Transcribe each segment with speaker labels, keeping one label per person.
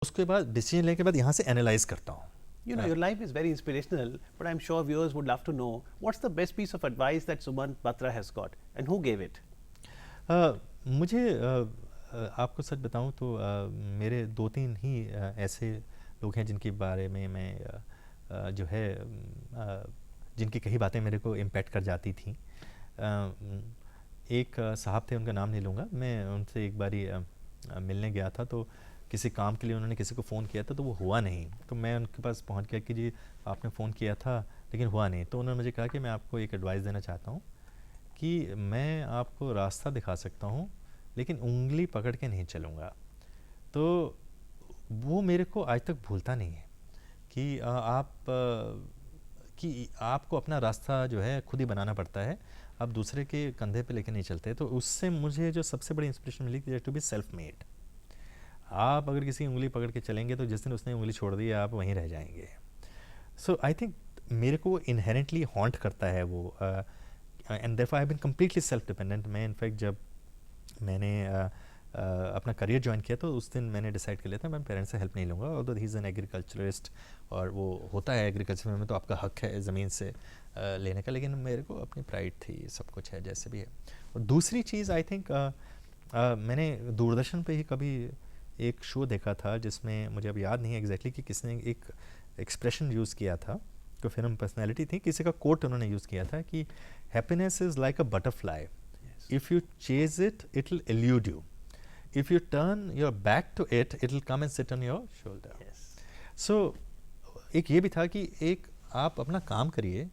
Speaker 1: उसके बाद डिसीजन लेने के बाद यहाँ से एनालाइज करता हूँ।
Speaker 2: You know, your life is very inspirational, but I'm sure viewers would love to know what's the best piece of advice that Sumant Batra has got and who gave it?
Speaker 1: मुझे आपको सच बताऊं तो मेरे दो तीन ही ऐसे लोग हैं जिनके बारे में मैं जो है जिनकी कई बातें मेरे को इम्पैक्ट कर जाती थी। एक साहब थे, उनका नाम नहीं लूँगा, मैं उनसे एक बारी मिलने गया था, तो किसी काम के लिए उन्होंने किसी को फ़ोन किया था तो वो हुआ नहीं, तो मैं उनके पास पहुंच गया कि जी आपने फ़ोन किया था लेकिन हुआ नहीं। तो उन्होंने मुझे कहा कि मैं आपको एक एडवाइस देना चाहता हूँ कि मैं आपको रास्ता दिखा सकता हूँ लेकिन उंगली पकड़ के नहीं चलूँगा। तो वो मेरे को आज तक भूलता नहीं है कि कि आपको अपना रास्ता जो है खुद ही बनाना पड़ता है, आप दूसरे के कंधे पे लेके नहीं चलते। तो उससे मुझे जो सबसे बड़ी इंस्पिरेशन मिली कि टू बी सेल्फ मेड। आप अगर किसी की उंगली पकड़ के चलेंगे तो जिस दिन उसने उंगली छोड़ दी आप वहीं रह जाएंगे। सो आई थिंक मेरे को इनहेरेंटली हॉन्ट करता है वो, and therefore I have been completely self dependent. मैं इनफैक्ट जब मैंने अपना करियर ज्वाइन किया तो उस दिन मैंने डिसाइड कर लिया था मैं पेरेंट्स से हेल्प नहीं लूँगा। Although he is an agriculturist और वो होता है एग्रीकल्चर में तो आपका हक है ज़मीन से लेने का, लेकिन मेरे को अपनी प्राइड थी, सब कुछ है जैसे भी है। और दूसरी चीज़ आई थिंक मैंने दूरदर्शन पे ही कभी एक शो देखा था जिसमें मुझे अब याद नहीं है एग्जैक्टली कि किसने एक एक्सप्रेशन यूज़ किया था, तो फिल्म पर्सनैलिटी थी, किसी का कोट उन्होंने यूज़ किया था कि happiness is like a butterfly, if you chase it it will elude you, if you turn your back to it it will come and sit on your shoulder. So एक ये भी था कि एक आप अपना काम करिए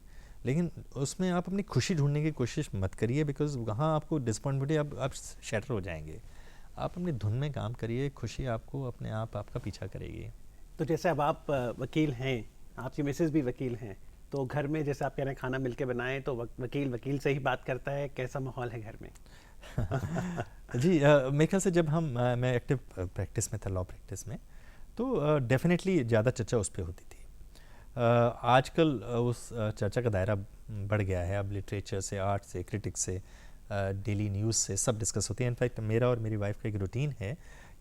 Speaker 1: लेकिन उसमें आप अपनी खुशी ढूंढने की कोशिश मत करिए, बिकॉज वहाँ आपको डिसअपॉइंटमेंट आप शैटर हो जाएंगे। आप अपनी धुन में काम करिए, खुशी आपको अपने आप आपका पीछा करेगी।
Speaker 2: तो जैसे अब आप वकील हैं, आपकी मिसेज भी वकील हैं, तो घर में जैसे आप कह रहे हैं खाना मिलके बनाएं तो वकील वकील से ही बात करता है, कैसा माहौल है घर में?
Speaker 1: जी मेरे ख्याल से जब मैं एक्टिव प्रैक्टिस में था, लॉ प्रैक्टिस में, तो डेफिनेटली ज़्यादा चर्चा उस पर होती थी। आजकल उस चर्चा का दायरा बढ़ गया है, अब लिटरेचर से, आर्ट से, क्रिटिक्स से, डेली न्यूज़ से सब डिस्कस होती है। इनफैक्ट मेरा और मेरी वाइफ का एक रूटीन है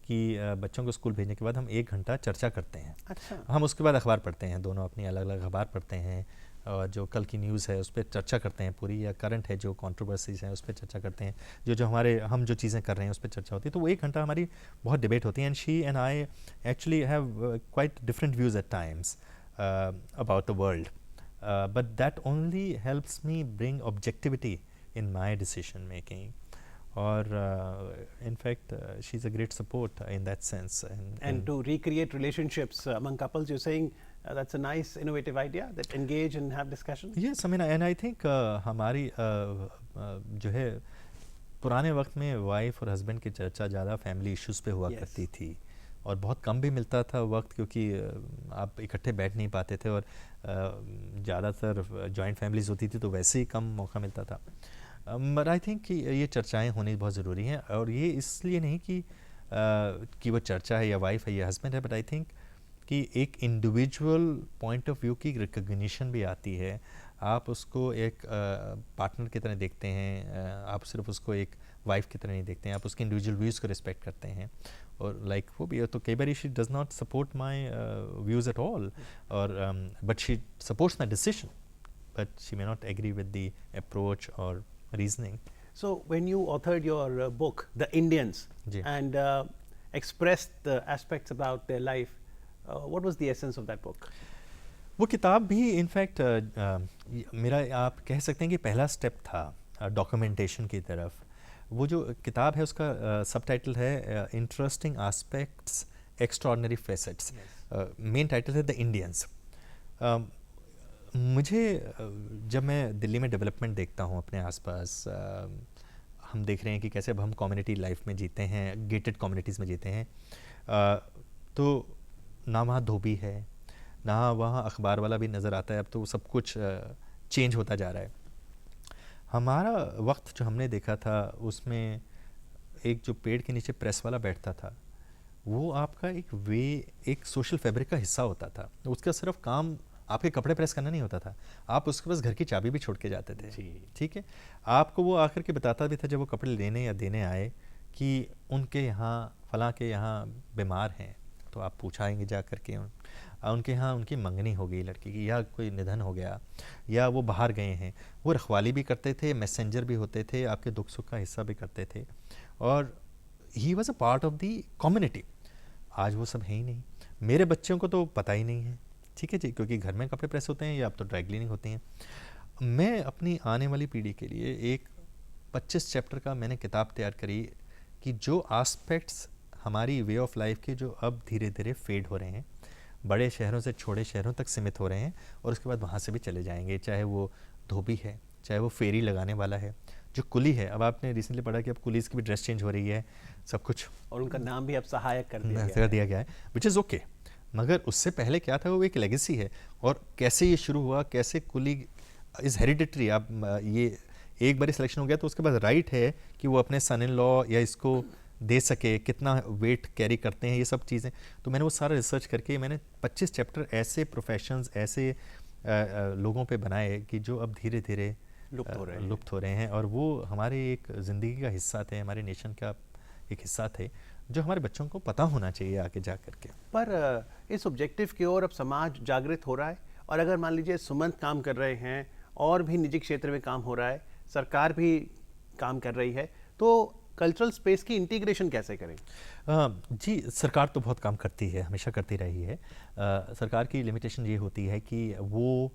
Speaker 1: कि बच्चों को स्कूल भेजने के बाद हम 1 घंटा चर्चा करते हैं।
Speaker 2: अच्छा।
Speaker 1: हम उसके बाद अखबार पढ़ते हैं, दोनों अपनी अलग अलग अखबार पढ़ते हैं और जो कल की न्यूज़ है उस पर चर्चा करते हैं पूरी, या करंट है जो कंट्रोवर्सीज हैं उस पर चर्चा करते हैं, जो हम जो चीज़ें कर रहे हैं उस पर चर्चा होती है। तो वो 1 घंटा हमारी बहुत डिबेट होती है, and she and I actually have quite different views at times about the world, but that only helps me bring objectivity in my decision making, or in fact she's a great support in that sense.
Speaker 2: And to recreate relationships among couples, you're saying that's a nice innovative idea, that engage and have discussion.
Speaker 1: yes, I mean, and I think हमारी जो है पुराने वक्त में wife और husband की चर्चा ज़्यादा फैमिली इश्यूज़ पे हुआ करती थी और बहुत कम भी मिलता था वक्त, क्योंकि आप इकट्ठे बैठ नहीं पाते थे और ज़्यादातर जॉइंट फैमिलीज़ होती थी तो वैसे ही कम मौका मिलता था। बट आई थिंक कि ये चर्चाएं होनी बहुत ज़रूरी हैं, और ये इसलिए नहीं कि वो चर्चा है या वाइफ है या हस्बैंड है, बट आई थिंक कि एक इंडिविजुअल पॉइंट ऑफ व्यू की रिकग्निशन भी आती है। आप उसको एक पार्टनर की तरह देखते हैं, आप सिर्फ उसको एक वाइफ की तरह नहीं देखते हैं, आप उसके इंडिविजुअल व्यूज़ को रिस्पेक्ट करते हैं। और लाइक वो भी तो कई बार she does not support my views at all, और but she supports my decision, but she may not agree with the approach और reasoning.
Speaker 2: So when you authored your book, The Indians, and expressed the aspects about their life, what was the essence of that book?
Speaker 1: वो किताब भी in fact मेरा आप कह सकते हैं कि पहला स्टेप था डॉक्यूमेंटेशन की तरफ। वो जो किताब है उसका सबटाइटल है interesting aspects extraordinary facets, main title है द इंडियंस। मुझे जब मैं दिल्ली में डेवलपमेंट देखता हूँ अपने आसपास, हम देख रहे हैं कि कैसे अब हम कम्युनिटी लाइफ में जीते हैं, गेटेड कम्युनिटीज़ में जीते हैं, तो ना वहाँ धोबी है ना वहाँ अखबार वाला भी नज़र आता है। अब तो सब कुछ चेंज होता जा रहा है। हमारा वक्त जो हमने देखा था उसमें एक जो पेड़ के नीचे प्रेस वाला बैठता था वो आपका एक सोशल फैब्रिक का हिस्सा होता था। उसका सिर्फ काम आपके कपड़े प्रेस करना नहीं होता था, आप उसके पास घर की चाबी भी छोड़ के जाते थे। ठीक है, आपको वो आकर के बताता भी था जब वो कपड़े लेने या देने आए कि उनके यहाँ फलां के यहाँ बीमार हैं तो आप पूछाएंगे जा करके उनके यहाँ उनकी मंगनी हो गई लड़की की, या कोई निधन हो गया, या वो बाहर गए हैं, वो रखवाली भी करते थे, मैसेंजर भी होते थे, आपके दुख सुख का हिस्सा भी करते थे, और he was a part of the community. आज वो सब है ही नहीं। मेरे बच्चों को तो पता ही नहीं है, ठीक है जी, क्योंकि घर में कपड़े प्रेस होते हैं या अब तो ड्राई क्लीनिंग होती हैं। मैं अपनी आने वाली पीढ़ी के लिए एक 25 चैप्टर का मैंने किताब तैयार करी कि जो आस्पेक्ट्स हमारी वे ऑफ लाइफ के जो अब धीरे धीरे फेड हो रहे हैं, बड़े शहरों से छोटे शहरों तक सीमित हो रहे हैं, और उसके बाद वहाँ से भी चले जाएंगे, चाहे वो धोबी है, चाहे वो फेरी लगाने वाला है, जो कुली है। अब आपने रिसेंटली पढ़ा कि अब कुलीज़ की भी ड्रेस चेंज हो रही है, सब कुछ,
Speaker 2: और उनका नाम भी अब सहायक कर
Speaker 1: दिया गया है, विच इज़ ओके। मगर उससे पहले क्या था, वो एक लेगेसी है, और कैसे ये शुरू हुआ, कैसे कुली इज़ हेरिडिटरी। आप ये एक बार सिलेक्शन हो गया तो उसके बाद राइट है कि वो अपने सन इन लॉ या इसको दे सके, कितना वेट कैरी करते हैं, ये सब चीज़ें। तो मैंने वो सारा रिसर्च करके मैंने 25 चैप्टर ऐसे प्रोफेशंस, ऐसे लोगों पे बनाए कि जो अब धीरे धीरे लुप्त हो रहे हैं, और वो हमारे एक ज़िंदगी का हिस्सा थे, हमारे नेशन का एक हिस्सा थे, जो हमारे बच्चों को पता होना चाहिए आगे जा करके।
Speaker 2: पर इस ऑब्जेक्टिव की ओर अब समाज जागृत हो रहा है, और अगर मान लीजिए सुमंत काम कर रहे हैं और भी निजी क्षेत्र में काम हो रहा है, सरकार भी काम कर रही है, तो कल्चरल स्पेस की इंटीग्रेशन कैसे करें?
Speaker 1: जी, सरकार तो बहुत काम करती है, हमेशा करती रही है। सरकार की लिमिटेशन ये होती है कि वो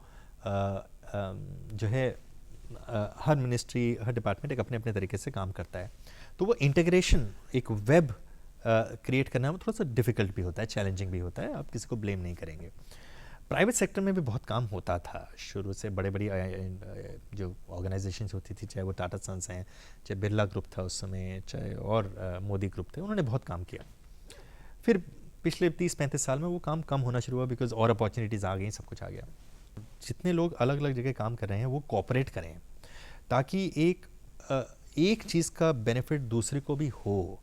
Speaker 1: जो है हर मिनिस्ट्री, हर डिपार्टमेंट एक अपने अपने तरीके से काम करता है, तो वो इंटीग्रेशन, एक वेब क्रिएट करना वो थोड़ा सा डिफ़िकल्ट भी होता है, चैलेंजिंग भी होता है, आप किसी को ब्लेम नहीं करेंगे। प्राइवेट सेक्टर में भी बहुत काम होता था शुरू से, बड़े बड़ी जो ऑर्गेनाइजेशंस होती थी, चाहे वो टाटा सन्स हैं, चाहे बिरला ग्रुप था उस समय, चाहे और मोदी ग्रुप थे, उन्होंने बहुत काम किया। फिर पिछले 30-35 साल में वो काम कम होना शुरू हुआ, बिकॉज और अपॉर्चुनिटीज़ आ गई, सब कुछ आ गया। जितने लोग अलग अलग जगह काम कर रहे हैं वो कोऑपरेट करें, ताकि एक चीज़ का बेनिफिट दूसरे को भी हो।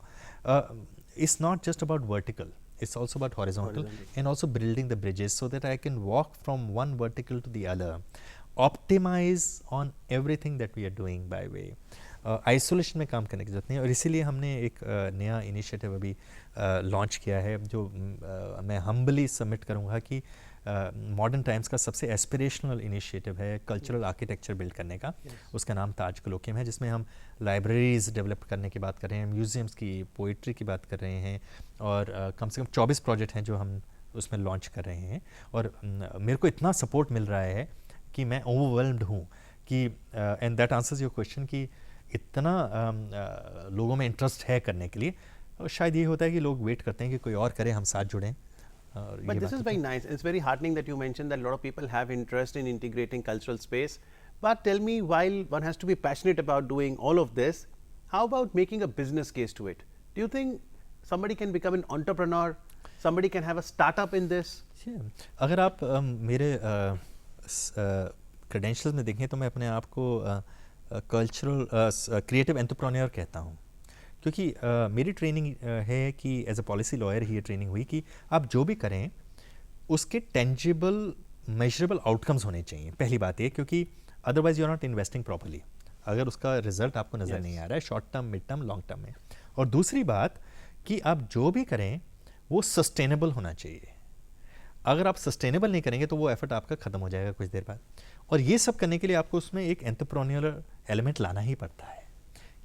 Speaker 1: It's not just about vertical, it's also about horizontal and also building the bridges so that I can walk from one vertical to the other, optimize on everything that we are doing by way. Isolation में काम करने की जरूरत नहीं है, और इसीलिए हमने एक नया इनिशिएटिव अभी लॉन्च किया है, जो मैं हम्बली सबमिट करूँगा कि मॉडर्न टाइम्स का सबसे एस्पिरेशनल इनिशिएटिव है कल्चरल आर्किटेक्चर बिल्ड करने का। उसका नाम ताज कलोकियम है, जिसमें हम लाइब्रेरीज़ डेवलप करने की बात कर रहे हैं, म्यूज़ियम्स की, पोइट्री की बात कर रहे हैं, और कम से कम 24 प्रोजेक्ट हैं जो हम उसमें लॉन्च कर रहे हैं। और मेरे को इतना सपोर्ट मिल रहा है कि मैं ओवरवेल्म्ड हूँ कि and that answers your question कि इतना लोगों में इंटरेस्ट है करने के लिए, और शायद ये होता है कि लोग वेट करते हैं कि कोई और करे, हम साथ जुड़ें।
Speaker 2: But this is very nice. It's very heartening that you mentioned that a lot of people have interest in integrating cultural space. But tell me, while one has to be passionate about doing all of this, how about making a business case to it? Do you think somebody can become an entrepreneur? Somebody can have a startup in this?
Speaker 1: अगर आप मेरे credentials में देखें तो मैं अपने आप को कल्चरल क्रिएटिव एंटरप्रेन्योर कहता हूँ, क्योंकि मेरी ट्रेनिंग है कि एज अ पॉलिसी लॉयर ही ये ट्रेनिंग हुई कि आप जो भी करें उसके टेंजिबल मेजरेबल आउटकम्स होने चाहिए। पहली बात ये, क्योंकि otherwise you are not investing properly, अगर उसका रिजल्ट आपको नज़र नहीं आ रहा है short term, mid term, long term में। और दूसरी बात कि आप जो भी करें वो सस्टेनेबल होना चाहिए। अगर आप सस्टेनेबल नहीं करेंगे तो वो एफर्ट आपका ख़त्म हो जाएगा कुछ देर बाद। और ये सब करने के लिए आपको उसमें एक एंटरप्रेन्योरल एलिमेंट लाना ही पड़ता है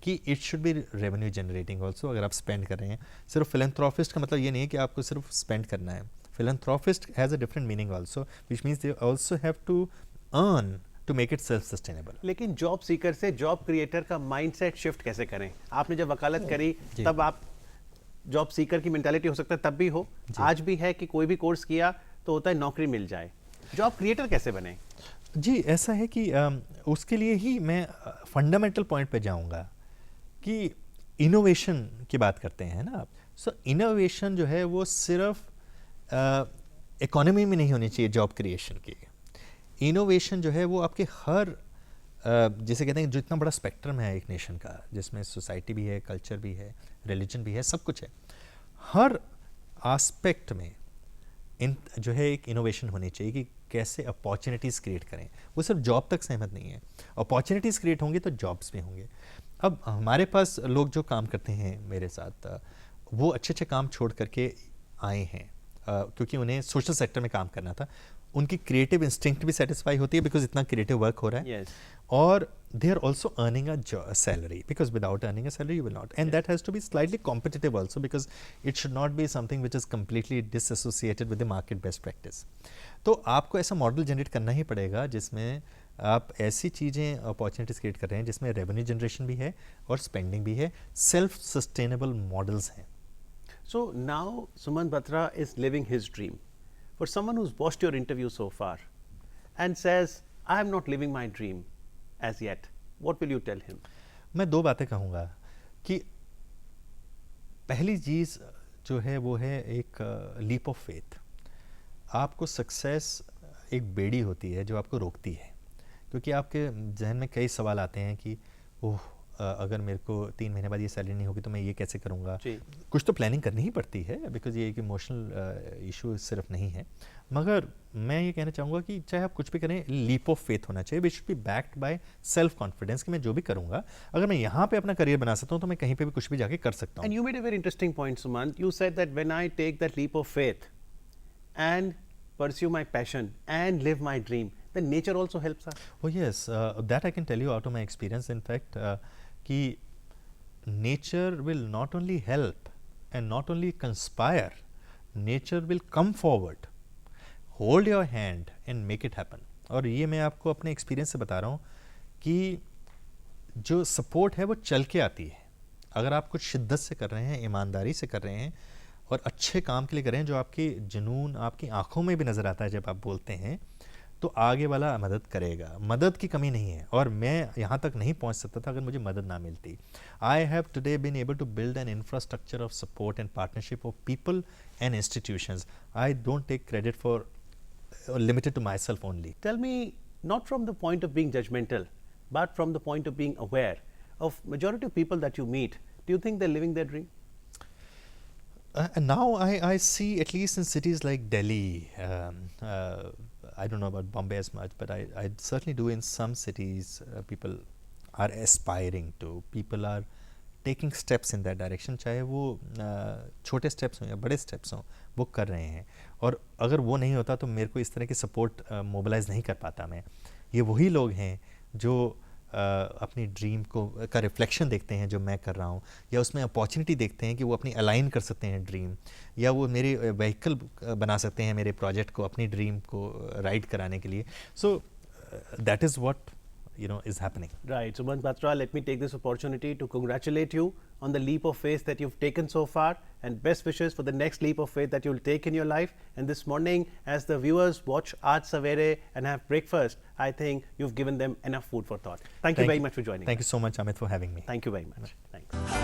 Speaker 1: कि it should be revenue generating also. अगर आप स्पेंड कर रहे हैं, सिर्फ फिलैंथ्रोपिस्ट का मतलब ये नहीं है कि आपको सिर्फ स्पेंड करना है। Philanthropist has a different meaning also, which means they also have to earn to make it self sustainable.
Speaker 2: लेकिन जॉब सीकर से जॉब क्रिएटर का माइंडसेट शिफ्ट कैसे करें? आपने जब वकालत करी तब आप जॉब सीकर की मेंटालिटी हो सकता है तब भी हो, आज भी है कि कोई भी कोर्स किया तो होता है नौकरी मिल जाए। जॉब क्रिएटर कैसे बने?
Speaker 1: जी, ऐसा है कि उसके लिए ही मैं फंडामेंटल पॉइंट पे जाऊंगा कि इनोवेशन की बात करते हैं ना आप। सो इनोवेशन जो है वो सिर्फ इकोनॉमी में नहीं होनी चाहिए जॉब क्रिएशन की। इनोवेशन जो है वो आपके हर जैसे कहते हैं जो इतना बड़ा स्पेक्ट्रम है एक नेशन का, जिसमें सोसाइटी भी है, कल्चर भी है, रिलीजन भी है, सब कुछ है, हर आस्पेक्ट में जो है एक इनोवेशन होनी चाहिए कि कैसे अपॉर्चुनिटीज़ क्रिएट करें। वो सिर्फ जॉब तक सहमत नहीं है, अपॉर्चुनिटीज़ क्रिएट होंगी तो जॉब्स भी होंगे। अब हमारे पास लोग जो काम करते हैं मेरे साथ, वो अच्छे अच्छे काम छोड़ करके आए हैं, क्योंकि उन्हें सोशल सेक्टर में काम करना था, उनकी क्रिएटिव इंस्टिंक्ट भी सेटिस्फाई होती है बिकॉज इतना क्रिएटिव वर्क हो रहा है,
Speaker 2: Yes.
Speaker 1: और they are also earning a salary, because without earning a salary you will not, and that has to be slightly competitive also, because it should not be something which is completely disassociated with the market best practice. तो आपको ऐसा model generate करना ही पड़ेगा जिसमें आप ऐसी चीज़ें opportunities create कर रहे हैं जिसमें रेवेन्यू जनरेशन भी है और स्पेंडिंग भी है, सेल्फ सस्टेनेबल मॉडल्स हैं.
Speaker 2: So now Sumant Batra is living his dream. For someone who's watched your interview so far and says, I am not living my dream as yet, what will you tell him?
Speaker 1: मैं दो बातें कहूँगा कि पहली चीज़ जो है वो है एक लीप ऑफ फेथ. आपको सक्सेस एक बेड़ी होती है जो आपको रोकती है, क्योंकि आपके जहन में कई सवाल आते हैं कि ओह अगर मेरे को 3 महीने बाद ये सैलरी नहीं होगी तो मैं ये कैसे करूँगा. कुछ तो प्लानिंग करनी ही पड़ती है, बिकॉज ये एक इमोशनल इशू सिर्फ नहीं है. मगर मैं ये कहना चाहूँगा कि चाहे आप कुछ भी करें, लीप ऑफ फेथ होना चाहिए, which should be backed by self confidence कि मैं जो भी करूँगा, अगर मैं यहाँ पे अपना करियर बना सकता हूँ तो मैं कहीं पे भी कुछ भी जाके कर सकता हूँ.
Speaker 2: And you made a very interesting point, Sumant. You said that when I take that leap of faith and pursue my passion and live my dream, then nature also helps us.
Speaker 1: Oh yes, that I can tell you out of my experience. In fact, कि nature will not only help and not only conspire, nature will come forward, hold your hand and make it happen. और ये मैं आपको अपने experience से बता रहा हूँ कि जो सपोर्ट है वो चल के आती है. अगर आप कुछ शिद्दत से कर रहे हैं, ईमानदारी से कर रहे हैं और अच्छे काम के लिए कर रहे हैं, जो आपकी जुनून आपकी आंखों में भी नज़र आता है जब आप बोलते हैं, तो आगे वाला मदद करेगा. मदद की कमी नहीं है, और मैं यहाँ तक नहीं पहुँच सकता था अगर मुझे मदद ना मिलती. I have today been able to build an infrastructure of support and partnership of people and institutions. I don't take credit for limited to myself only.
Speaker 2: Tell me, not from the point of being judgmental, but from the point of being aware of majority of people that you meet, do you think they're living their dream?
Speaker 1: And now I see, at least in cities like Delhi, I don't know about Bombay as much, but I certainly do in some cities, people are aspiring to, people are taking steps in that direction, चाहे वो छोटे steps हों या बड़े steps हों, वो कर रहे हैं. और अगर वो नहीं होता तो मेरे को इस तरह की सपोर्ट मोबिलाइज नहीं कर पाता मैं. ये वही लोग हैं जो अपनी ड्रीम को का रिफ्लेक्शन देखते हैं जो मैं कर रहा हूँ, या उसमें अपॉर्चुनिटी देखते हैं कि वो अपनी अलाइन कर सकते हैं ड्रीम, या वो मेरे व्हीकल बना सकते हैं मेरे प्रोजेक्ट को, अपनी ड्रीम को राइड कराने के लिए. So that is what is happening.
Speaker 2: Right. Sumant Batra, let me take this opportunity to congratulate you on the leap of faith that you've taken so far, and best wishes for the next leap of faith that you'll take in your life. And this morning, as the viewers watch Aaj Savere and have breakfast, I think you've given them enough food for thought. Thank you very much for joining us.
Speaker 1: Thank you so much, Amit, for having me.
Speaker 2: Thank you very much. Thanks.